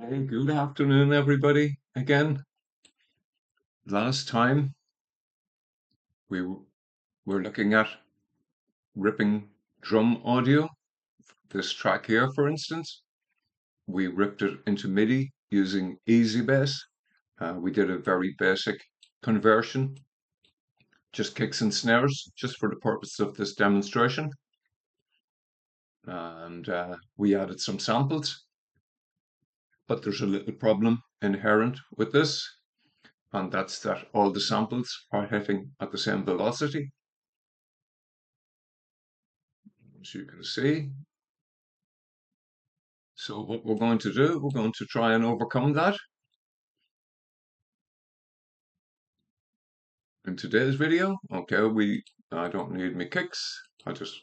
Hey, good afternoon, everybody. Again, last time we were looking at ripping drum audio. This track here, for instance, we ripped it into Midi using Easy Bass. We did a very basic conversion, just kicks and snares, just for the purpose of this demonstration. And we added some samples, but there's a little problem inherent with this, and that's that all the samples are hitting at the same velocity. As you can see. So what we're going to do, we're going to try and overcome that in today's video. Okay, I don't need my kicks. I just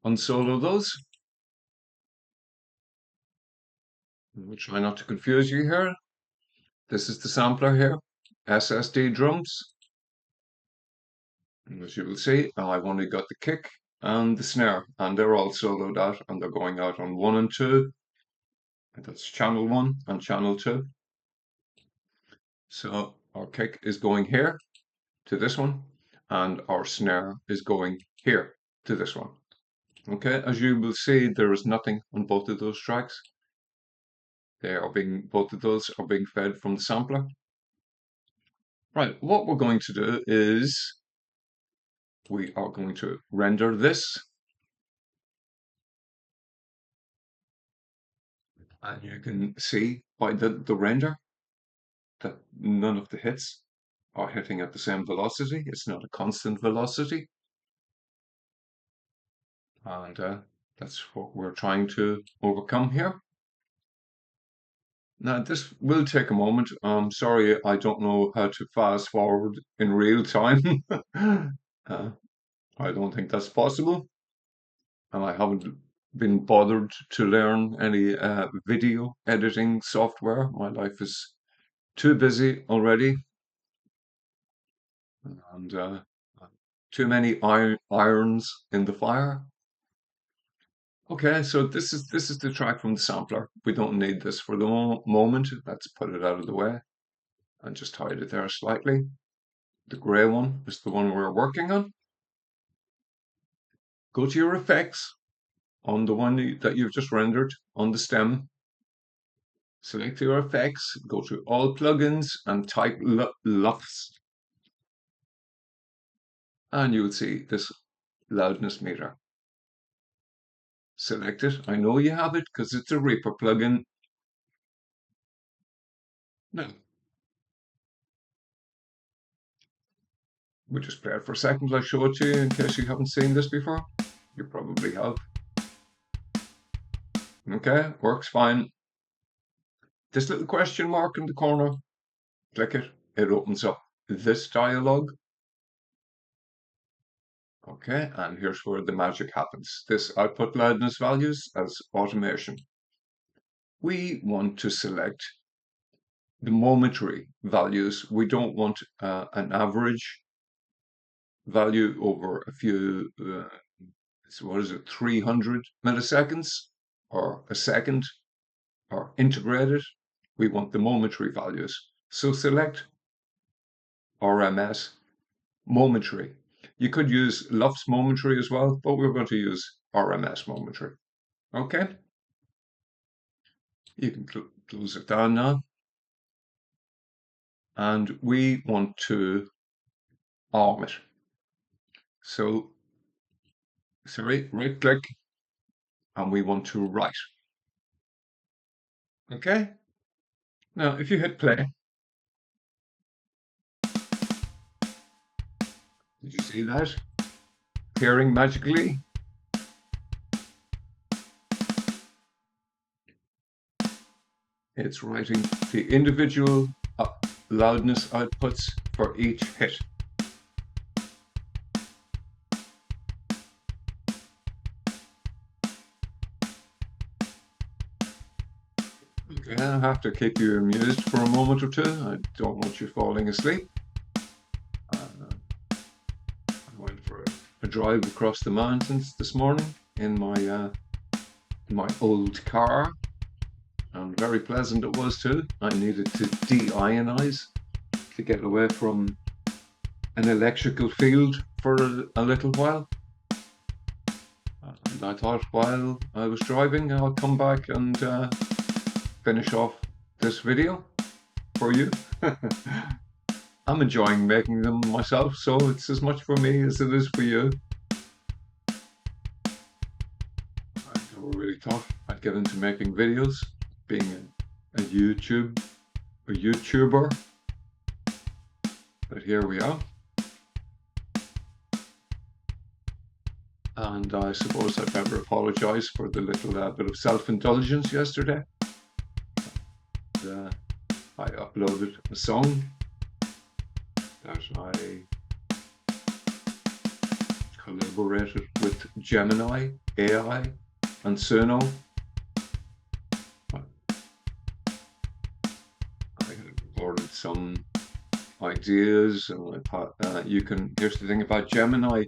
unsolo those. We'll try not to confuse you here. This is the sampler here, SSD drums. And as you will see, I've only got the kick and the snare, and they're all soloed out, and they're going out on 1 and 2. And that's channel 1 and channel 2. So our kick is going here to this one, and our snare is going here to this one. Okay, as you will see, there is nothing on both of those tracks. Both of those are being fed from the sampler. Right, what we're going to do is we are going to render this. And you can see by the render that none of the hits are hitting at the same velocity. It's not a constant velocity. And that's what we're trying to overcome here. Now, this will take a moment. I'm sorry, I don't know how to fast forward in real time. I don't think that's possible. And I haven't been bothered to learn any video editing software. My life is too busy already. And too many irons in the fire. Okay, so this is the track from the sampler. We don't need this for the moment. Let's put it out of the way and just hide it there slightly. The grey one is the one we're working on. Go to your effects on the one that you've just rendered on the stem. Select your effects, go to all plugins and type LUFS. And you will see this loudness meter. Select it. I know you have it because it's a Reaper plugin. Now, we'll just play it for a second. I'll show it to you in case you haven't seen this before. You probably have. Okay, works fine. This little question mark in the corner, click it. It opens up this dialog. Okay, and here's where the magic happens. This output loudness values as automation. We want to select the momentary values. We don't want an average value over a few, so what is it, 300 milliseconds or a second or integrated. We want the momentary values. So select RMS momentary. You could use LUFS momentary as well, but we're going to use RMS momentary. Okay? You can close it down now. And we want to arm it. So, right click, and we want to write. Okay? Now, if you hit play, did you see that? Appearing magically. It's writing the individual loudness outputs for each hit. Okay, I have to keep you amused for a moment or two. I don't want you falling asleep. I went for a drive across the mountains this morning in my old car. and very pleasant it was too. I needed to de-ionize to get away from an electrical field for a little while. And I thought while I was driving, I'll come back and finish off this video for you. I'm enjoying making them myself, so it's as much for me as it is for you. I never really thought I'd get into making videos, being a YouTuber, but here we are. And I suppose I'd better apologise for the little bit of self-indulgence yesterday. I uploaded a song that I collaborated with Gemini, AI, and Suno. I had recorded some ideas, and here's the thing about Gemini,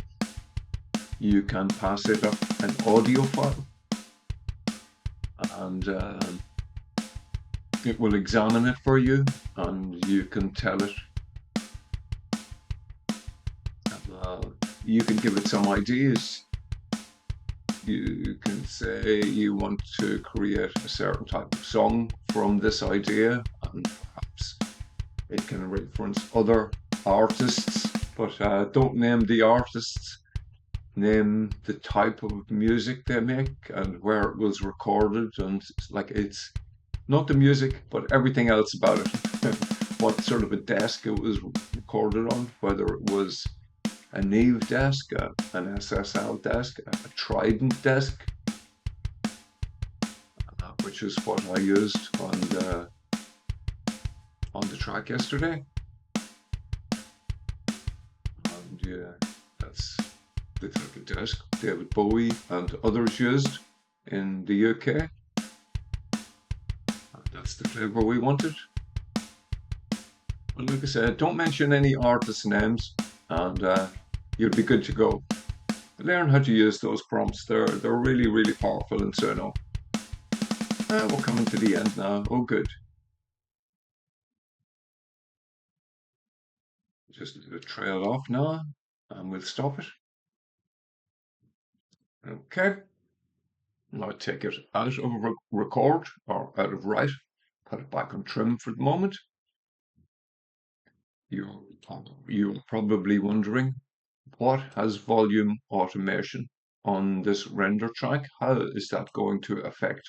you can pass it up an audio file, and it will examine it for you, and you can tell it. You can give it some ideas. You can say you want to create a certain type of song from this idea, and perhaps it can reference other artists, but don't name the artists. Name the type of music they make and where it was recorded, and it's not the music, but everything else about it. What sort of a desk it was recorded on, whether it was a Neve desk, an SSL desk, a Trident desk, which is what I used on the track yesterday. And yeah, that's the type of desk David Bowie and others used in the UK. And that's the flavour we wanted. And like I said, don't mention any artist names, and you'll be good to go. Learn how to use those prompts. They're really, really powerful in Suno. We're coming to the end now. Oh, good. Just let it trail off now, and we'll stop it. Okay. Now take it out of record or out of write. Put it back on trim for the moment. You're probably wondering, what has volume automation on this render track? How is that going to affect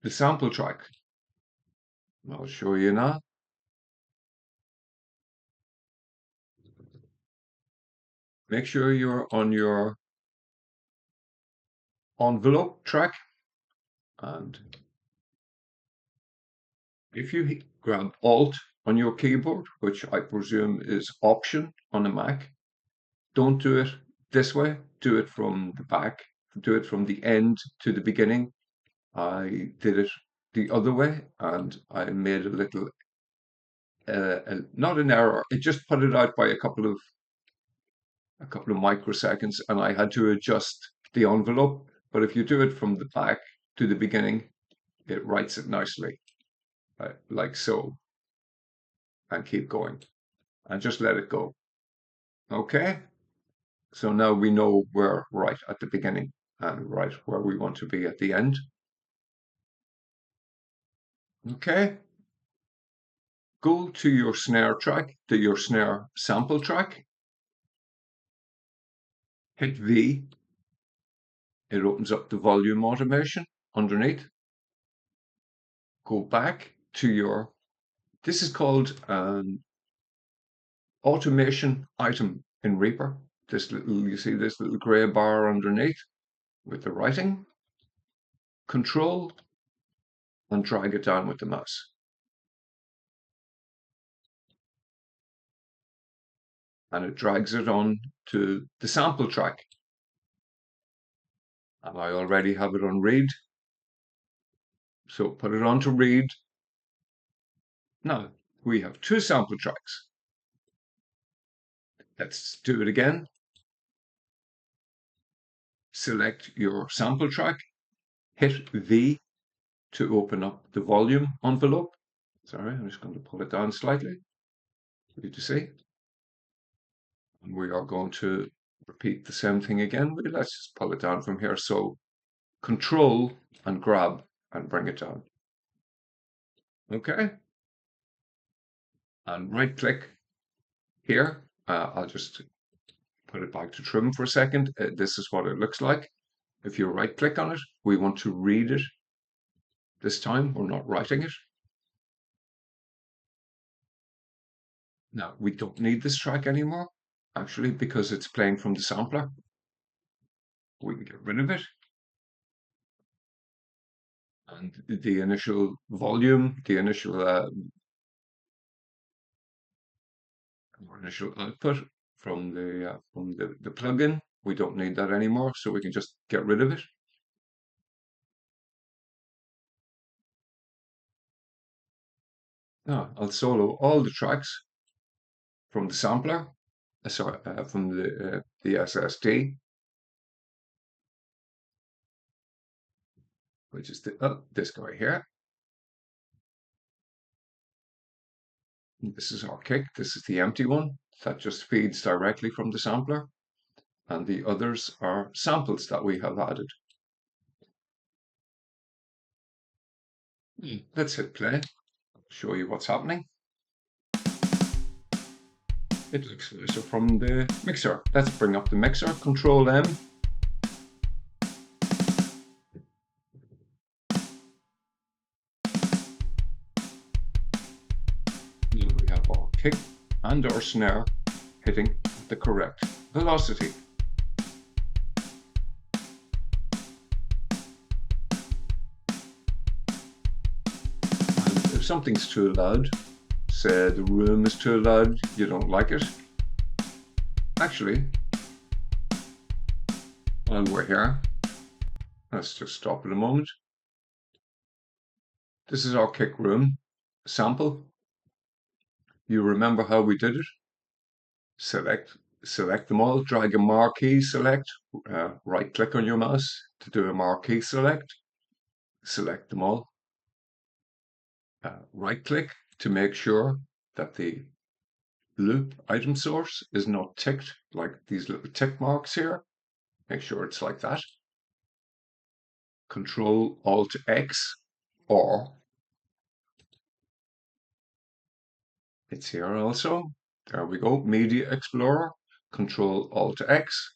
the sample track? I'll show you now. Make sure you're on your envelope track, and if you grab Alt on your keyboard, which I presume is Option on a Mac, don't do it this way. Do it from the back. Do it from the end to the beginning. I did it the other way, and I made a little, not an error. It just put it out by a couple of microseconds, and I had to adjust the envelope. But if you do it from the back to the beginning, it writes it nicely, like so, and keep going, and just let it go. Okay? So now we know we're right at the beginning and right where we want to be at the end. Okay? Go to your snare track, to your snare sample track. Hit V. It opens up the volume automation underneath. Go back to your, this is called an automation item in Reaper. You see this little gray bar underneath with the writing. Control and drag it down with the mouse. And it drags it on to the sample track. And I already have it on read. So put it on to read. Now we have two sample tracks. Let's do it again. Select your sample track, hit V, to open up the volume envelope. Sorry, I'm just going to pull it down slightly for you to see. And we are going to repeat the same thing again. Let's just pull it down from here. So control and grab and bring it down. Okay. And right click here. I'll just put it back to trim for a second. This is what it looks like. If you right click on it, we want to read it. This time we're not writing it. Now we don't need this track anymore, actually, because it's playing from the sampler. We can get rid of it. And the initial volume, the initial output from the plugin, we don't need that anymore, so we can just get rid of it. Now I'll solo all the tracks from the sampler, from the SSD, which is this guy here. This is our kick. This is the empty one that just feeds directly from the sampler, and the others are samples that we have added. Let's hit play. Show you what's happening. It looks so from the mixer. Let's bring up the mixer. Control M. We have our kick and our snare hitting the correct velocity. And if something's too loud, say the room is too loud, you don't like it. Actually, while we're here, let's just stop in a moment. This is our kick room sample. You remember how we did it? Select them all, drag a marquee select, right click on your mouse to do a marquee select, select them all, right click to make sure that the loop item source is not ticked like these little tick marks here. Make sure it's like that. Control Alt X, or it's here also. There we go, Media Explorer, Control Alt X.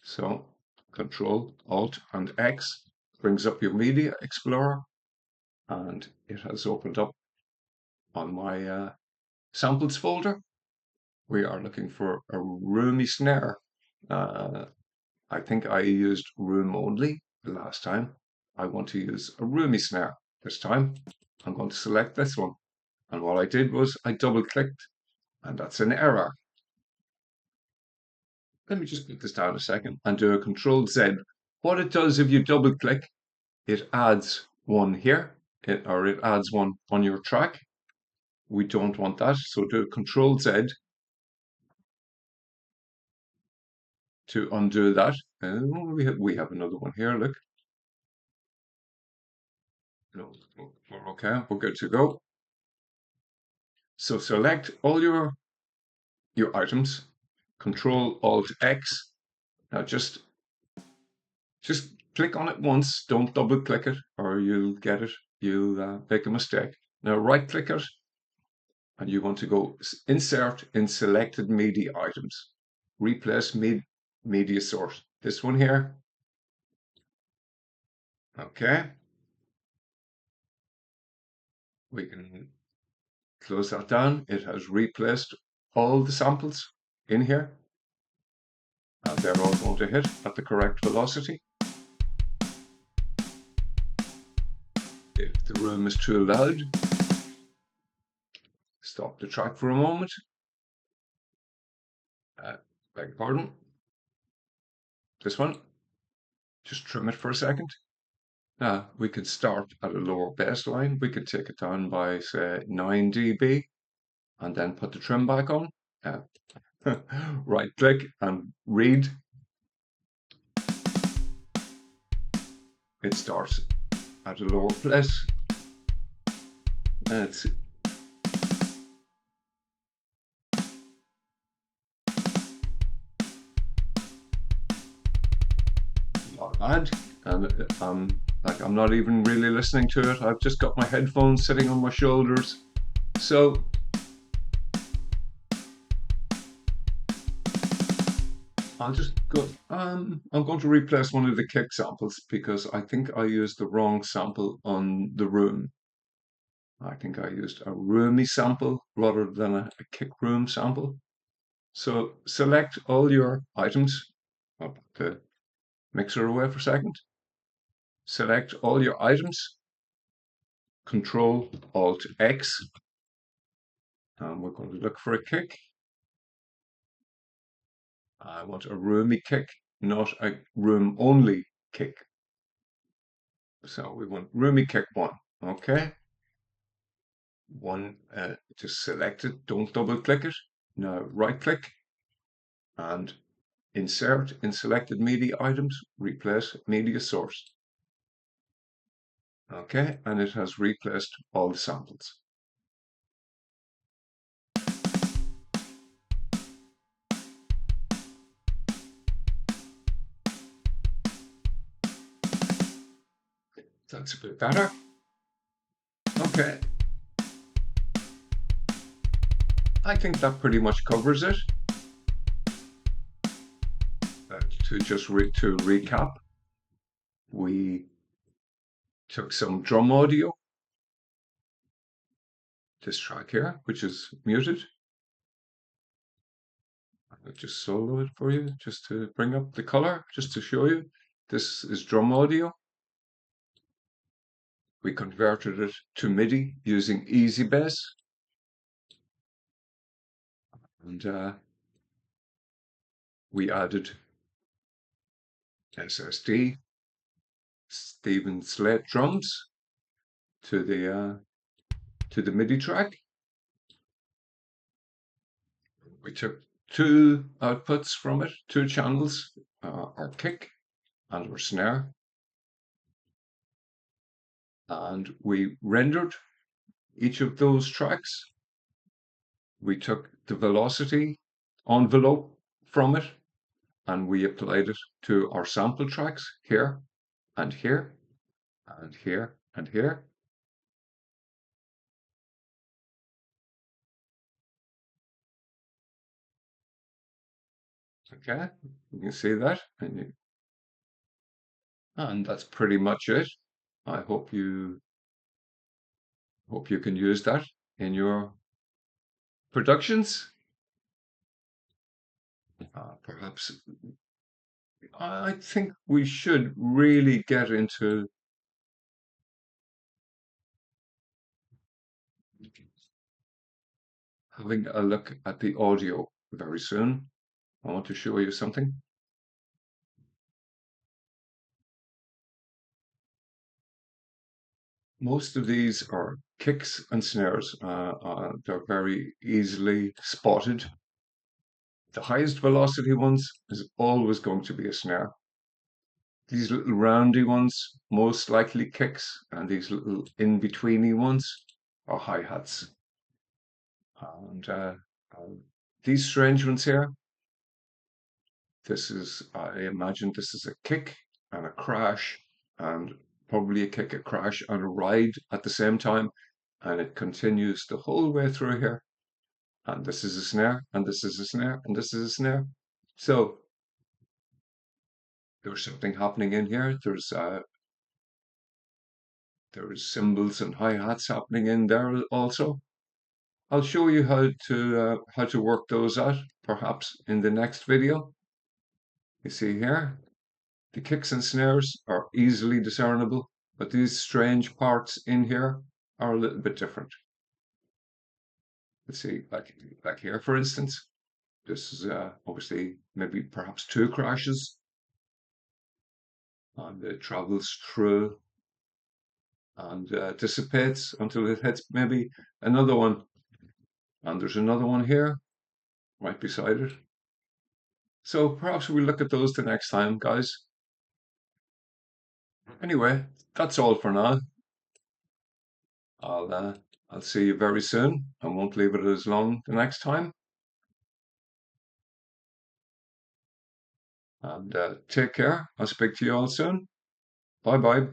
So Control Alt and X brings up your Media Explorer, and it has opened up on my samples folder. We are looking for a roomy snare. I think I used room only the last time. I want to use a roomy snare this time. I'm going to select this one. And what I did was I double clicked, and that's an error. Let me just put this down a second and do a Control Z. What it does if you double click, it adds one here, or it adds one on your track. We don't want that, so do Control Z to undo that. We have another one here, look. No, we're okay, we're good to go. So select all your items, Control Alt X. Now just click on it once, don't double click it or you'll get it, you'll make a mistake. Now right click it and you want to go insert in selected media items. Replace media source. This one here. Okay. We can close that down. It has replaced all the samples in here. And they're all going to hit at the correct velocity. If the room is too loud, stop the track for a moment. Beg your pardon. This one. Just trim it for a second. Now we could start at a lower baseline. We could take it down by say 9 dB and then put the trim back on. Right click and read. It starts at a lower place. It's not bad. And like I'm not even really listening to it. I've just got my headphones sitting on my shoulders. So I'll just go. I'm going to replace one of the kick samples because I think I used the wrong sample on the room. I think I used a roomy sample rather than a kick room sample. So select all your items. I'll put the mixer away for a second. Select all your items. Control Alt X. And we're going to look for a kick. I want a roomy kick, not a room only kick. So we want roomy kick 1. Okay. One, just select it, don't double click it. Now right click and insert in selected media items, replace media source. Okay, and it has replaced all the samples. That's a bit better. Okay, I think that pretty much covers it. To just to recap, we took some drum audio, this track here, which is muted. I'll just solo it for you, just to bring up the color, just to show you. This is drum audio. We converted it to Midi using Easy Bass. And we added SSD, Stephen Slate drums to the MIDI track. We took two outputs from it, two channels, our kick and our snare, and we rendered each of those tracks. We took the velocity envelope from it and we applied it to our sample tracks here and here and here and here. Okay, you can see that, and that's pretty much it. I hope you can use that in your productions. Perhaps I think we should really get into having a look at the audio very soon. I want to show you something. Most of these are kicks and snares. They're very easily spotted. The highest velocity ones is always going to be a snare. These little roundy ones, most likely kicks, and these little in-betweeny ones are hi-hats. And these strange ones here, I imagine this is a kick and a crash, and probably a kick, a crash, and a ride at the same time, and it continues the whole way through here. And this is a snare, and this is a snare, and this is a snare. So there's something happening in here. There's cymbals and hi-hats happening in there also. I'll show you how to work those out, perhaps in the next video. You see here, the kicks and snares are easily discernible, but these strange parts in here are a little bit different. Let's see, like here, for instance, this is obviously maybe perhaps two crashes, and it travels through and dissipates until it hits maybe another one. And there's another one here, right beside it. So perhaps we'll look at those the next time, guys. Anyway, that's all for now. I'll uh, I'll see you very soon. I won't leave it as long the next time. And take care. I'll speak to you all soon. Bye bye.